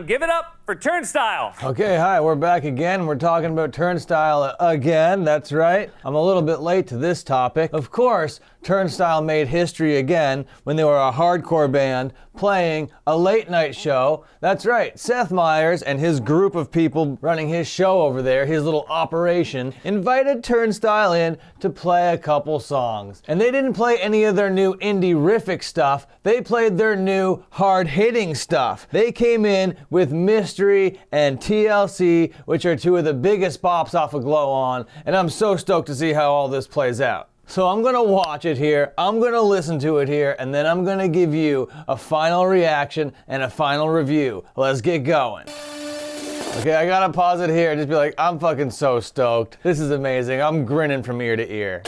give it up for Turnstile. Okay, hi, we're back again. We're talking about Turnstile again, that's right. I'm a little bit late to this topic. Of course, Turnstile made history again when they were a hardcore band playing a late night show. That's right, Seth Meyers and his group of people running his show over there, his little operation, invited Turnstile in to play a couple songs. And they didn't play any of their new indie-rific stuff, they played their new hard-hitting stuff. They came in with Mystery and TLC, which are two of the biggest bops off of Glow On, and I'm so stoked to see how all this plays out. So I'm gonna watch it here, I'm gonna listen to it here, and then I'm gonna give you a final reaction and a final review. Let's get going. Okay, I gotta pause it here and just be like, I'm fucking so stoked. This is amazing. I'm grinning from ear to ear.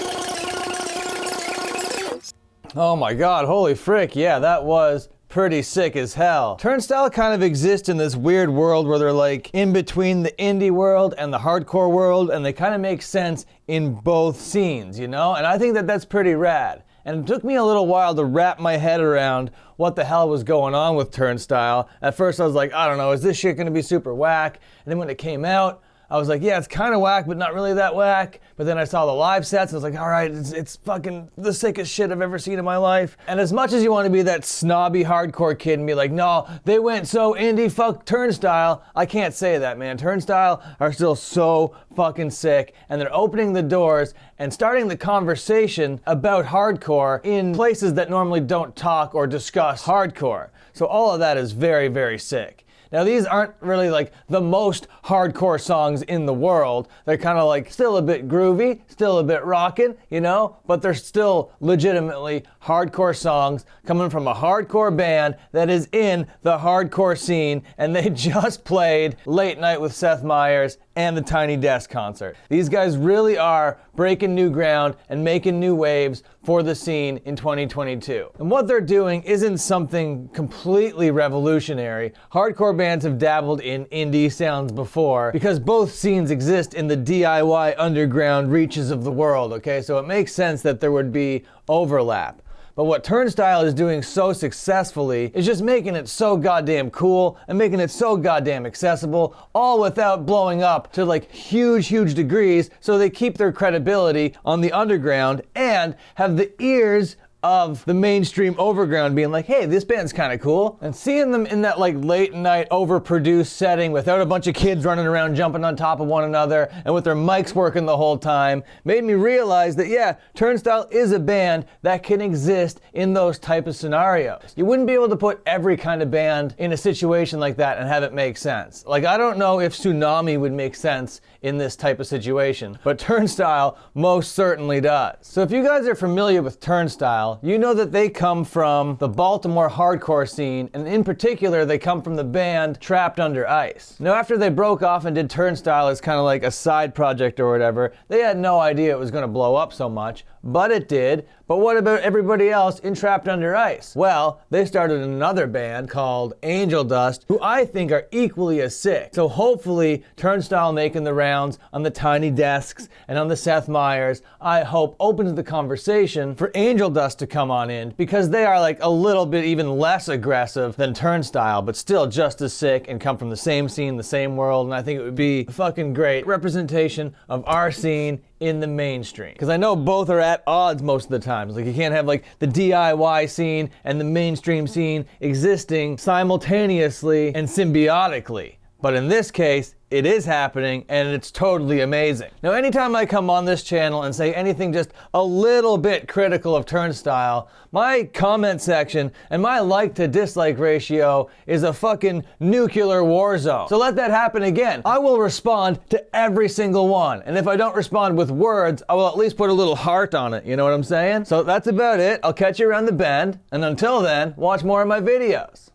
Oh my god, holy frick, yeah, that was pretty sick as hell. Turnstile kind of exist in this weird world where they're like in between the indie world and the hardcore world, and they kind of make sense in both scenes, you know? And I think that that's pretty rad. And it took me a little while to wrap my head around what the hell was going on with Turnstile. At first I was like, I don't know, is this shit gonna be super whack? And then when it came out, I was like, yeah, it's kind of whack, but not really that whack. But then I saw the live sets, and I was like, all right, it's fucking the sickest shit I've ever seen in my life. And as much as you want to be that snobby hardcore kid and be like, no, they went so indie, fuck Turnstile, I can't say that, man. Turnstile are still so fucking sick, and they're opening the doors and starting the conversation about hardcore in places that normally don't talk or discuss hardcore. So all of that is very, very sick. Now these aren't really like the most hardcore songs in the world. They're kind of like still a bit groovy, still a bit rockin', you know? But they're still legitimately hardcore songs coming from a hardcore band that is in the hardcore scene, and they just played Late Night with Seth Meyers and the Tiny Desk concert. These guys really are breaking new ground and making new waves for the scene in 2022. And what they're doing isn't something completely revolutionary. Hardcore bands have dabbled in indie sounds before because both scenes exist in the DIY underground reaches of the world, okay? So it makes sense that there would be overlap. But what Turnstile is doing so successfully is just making it so goddamn cool and making it so goddamn accessible, all without blowing up to like huge, huge degrees, so they keep their credibility on the underground and have the ears of the mainstream overground being like, hey, this band's kind of cool. And seeing them in that like late night overproduced setting without a bunch of kids running around jumping on top of one another and with their mics working the whole time made me realize that, yeah, Turnstile is a band that can exist in those type of scenarios. You wouldn't be able to put every kind of band in a situation like that and have it make sense. Like, I don't know if Tsunami would make sense in this type of situation, but Turnstile most certainly does. So if you guys are familiar with Turnstile, you know that they come from the Baltimore hardcore scene, and in particular, they come from the band Trapped Under Ice. Now, after they broke off and did Turnstile as kind of like a side project or whatever, they had no idea it was gonna blow up so much, but it did. But what about everybody else in Trapped Under Ice? Well, they started another band called Angel Dust, who I think are equally as sick. So hopefully, Turnstile making the rounds on the Tiny Desks and on the Seth Meyers, I hope opens the conversation for Angel Dust to come on in, because they are like a little bit even less aggressive than Turnstile, but still just as sick and come from the same scene, the same world, and I think it would be a fucking great representation of our scene in the mainstream. Because I know both are at odds most of the time. It's like you can't have like the DIY scene and the mainstream scene existing simultaneously and symbiotically. But in this case, it is happening, and it's totally amazing. Now, anytime I come on this channel and say anything just a little bit critical of Turnstile, my comment section and my like to dislike ratio is a fucking nuclear war zone. So let that happen again. I will respond to every single one. And if I don't respond with words, I will at least put a little heart on it. You know what I'm saying? So that's about it. I'll catch you around the bend. And until then, watch more of my videos.